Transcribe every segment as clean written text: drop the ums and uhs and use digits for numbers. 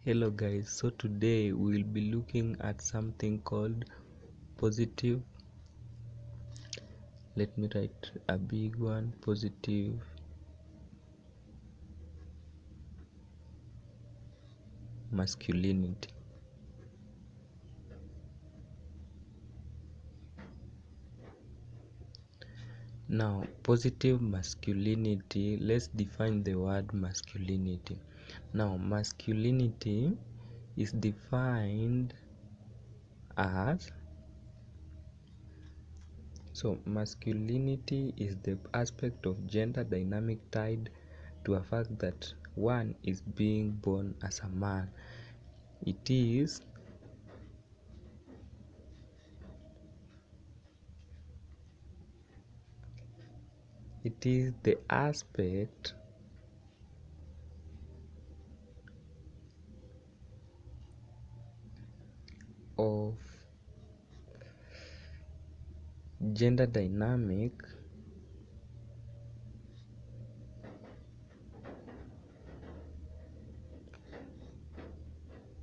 Hello guys, so today we'll be looking at something called positive. Let me write a big one: positive masculinity. Now, positive masculinity, let's define the word masculinity. Now, masculinity is defined as masculinity is the aspect of gender dynamic tied to a fact that one is being born as a man. It is the aspect of gender dynamic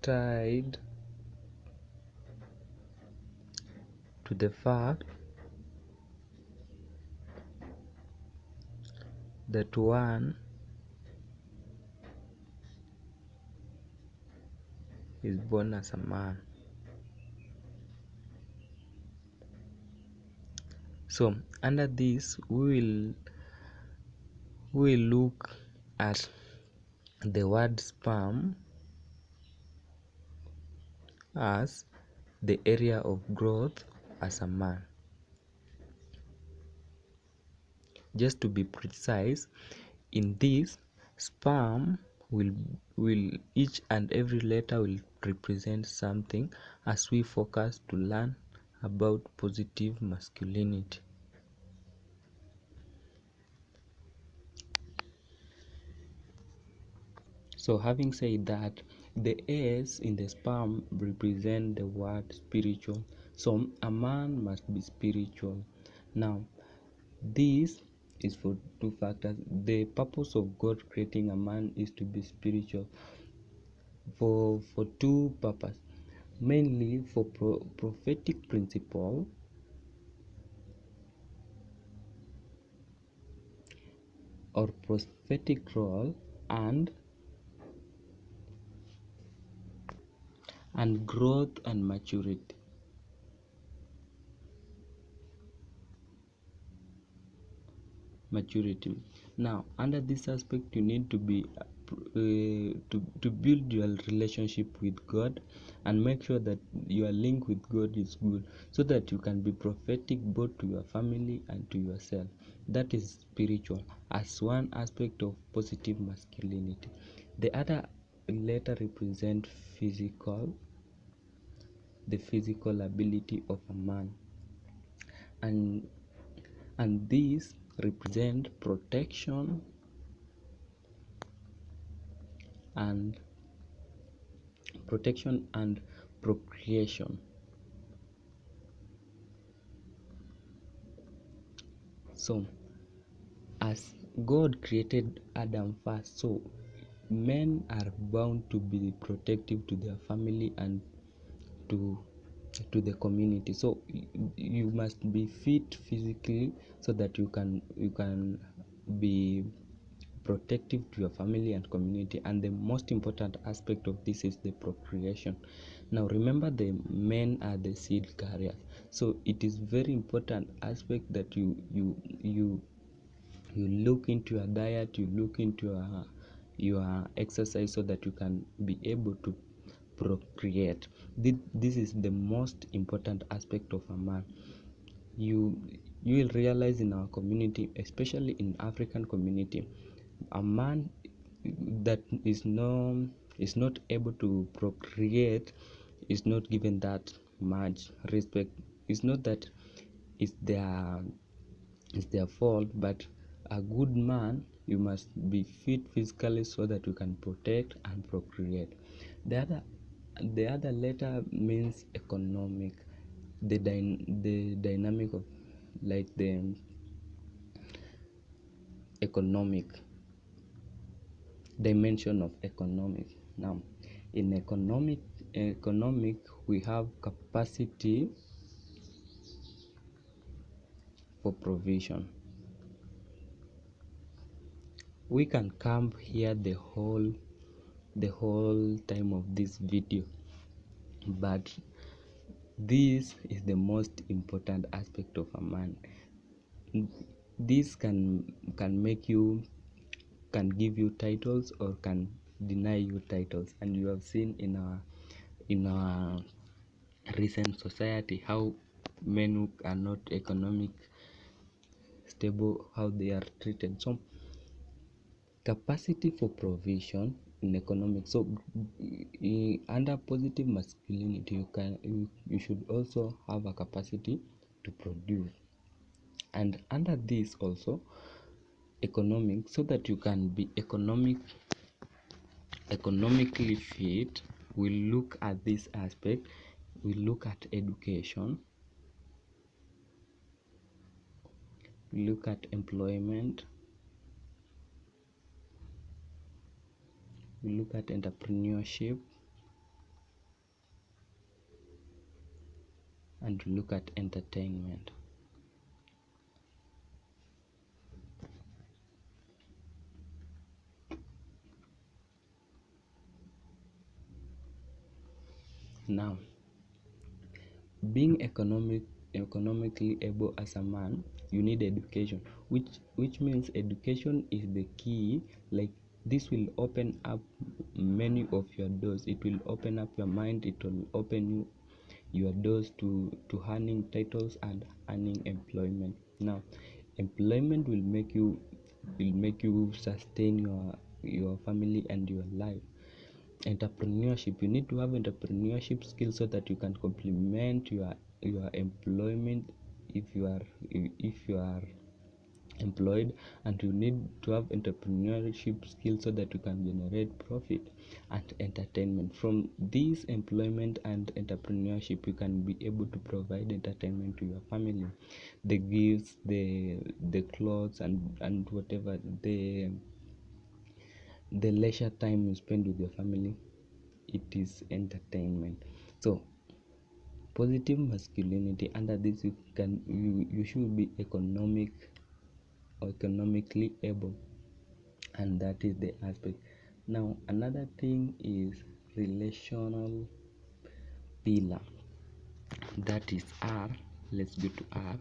tied to the fact that one is born as a man. So under this we will look at the word sperm as the area of growth as a man. Just to be precise, in this sperm will each and every letter will represent something as we focus to learn about positive masculinity. So having said that, the S in the sperm represent the word spiritual. So a man must be spiritual. Now this is for two factors. The purpose of God creating a man is to be spiritual for two purposes, mainly for prophetic principle or prophetic role and growth and maturity. Now under this aspect you need to be to build your relationship with God and make sure that your link with God is good, so that you can be prophetic both to your family and to yourself. That is spiritual as one aspect of positive masculinity. The other letter represent the physical ability of a man, and these represent protection and procreation. So as God created Adam first, so men are bound to be protective to their family and to the community. So you must be fit physically so that you can be protective to your family and community, and the most important aspect of this is the procreation. Now remember, the men are the seed carriers, so it is very important aspect that you look into your diet, you look into your exercise, so that you can be able to procreate. This is the most important aspect of a man. You will realize in our community, especially in African community, a man that is not able to procreate is not given that much respect. It's not that it's their fault, but a good man, you must be fit physically so that you can protect and procreate. The other letter means economic, the dynamic of, like, the economic dimension of economic. Now In economic we have capacity for provision. We can camp here the whole time of this video, but this is the most important aspect of a man. This can make you, can give you titles or can deny you titles, and you have seen in our recent society how men who are not economic stable, how they are treated. So capacity for provision in economics. So under positive masculinity, you should also have a capacity to produce, and under this also economic, so that you can be economically fit. We look at this aspect. We look at education, we look at employment, we look at entrepreneurship, and we look at entertainment. Now, being economically able as a man, you need education, which means education is the key. Like, this will open up many of your doors. It will open up your mind. It will open your doors to earning titles and earning employment. Now, employment will make you sustain your family and your life. Entrepreneurship, you need to have entrepreneurship skills so that you can complement your employment if you are employed, and you need to have entrepreneurship skills so that you can generate profit and entertainment. From this employment and entrepreneurship, you can be able to provide entertainment to your family, the gifts, the clothes, and whatever, the leisure time you spend with your family, it is entertainment. So positive masculinity, under this you should be economically able, and that is the aspect. Now another thing is relational pillar, that is R. Let's go to R.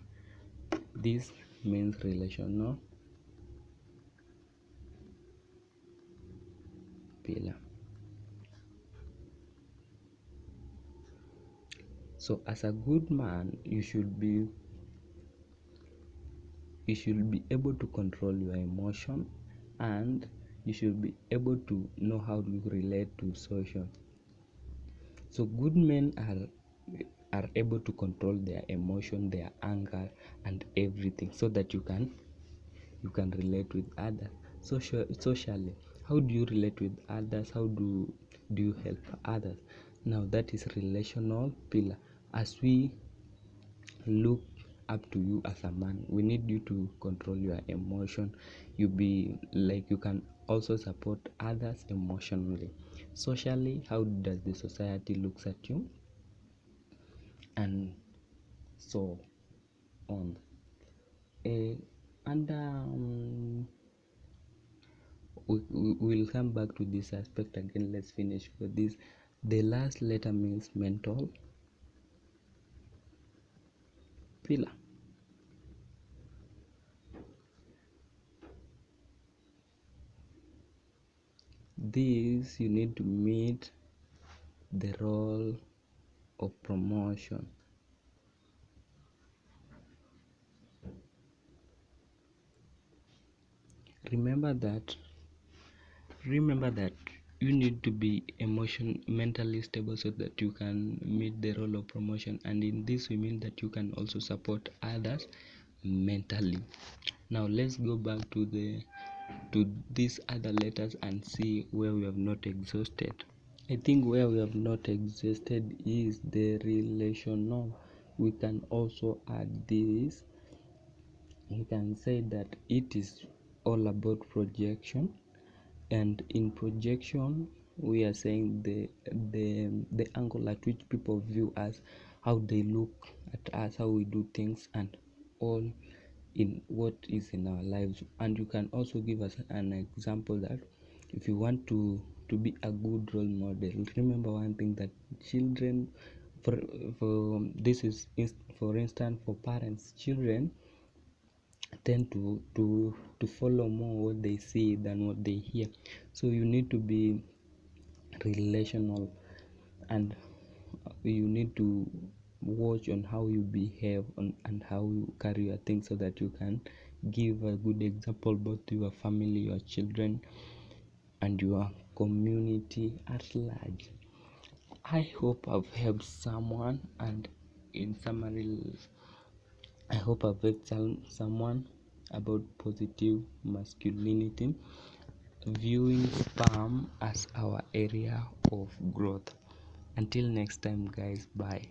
This means relational pillar. So as a good man, you should be able to control your emotion, and you should be able to know how to relate to social. So good men are able to control their emotion, their anger, and everything, so that you can relate with others. Socially, how do you relate with others? How do you help others? Now that is relational pillar. As we look up to you as a man, we need you to control your emotion. You can also support others emotionally. Socially, how does the society looks at you, and so on. We'll come back to this aspect again. Let's finish for this. The last letter means mental pillar. This, you need to meet the role of promotion. Remember that you need to be mentally stable so that you can meet the role of promotion, and in this we mean that you can also support others mentally. Now let's go back to these other letters and see where we have not exhausted. I think where we have not exhausted is the relational. We can also add this. You can say that it is all about projection, and in projection we are saying the angle at which people view us, how they look at us, how we do things, and all in what is in our lives. And you can also give us an example that if you want to be a good role model, remember one thing, that children, for this is for instance, for parents, children tend to follow more what they see than what they hear. So you need to be relational, and you need to watch on how you behave and how you carry your things, so that you can give a good example both to your family, your children, and your community at large. I hope I've helped someone, and in summary, I hope I've helped someone about positive masculinity, viewing sperm as our area of growth. Until next time, guys, bye.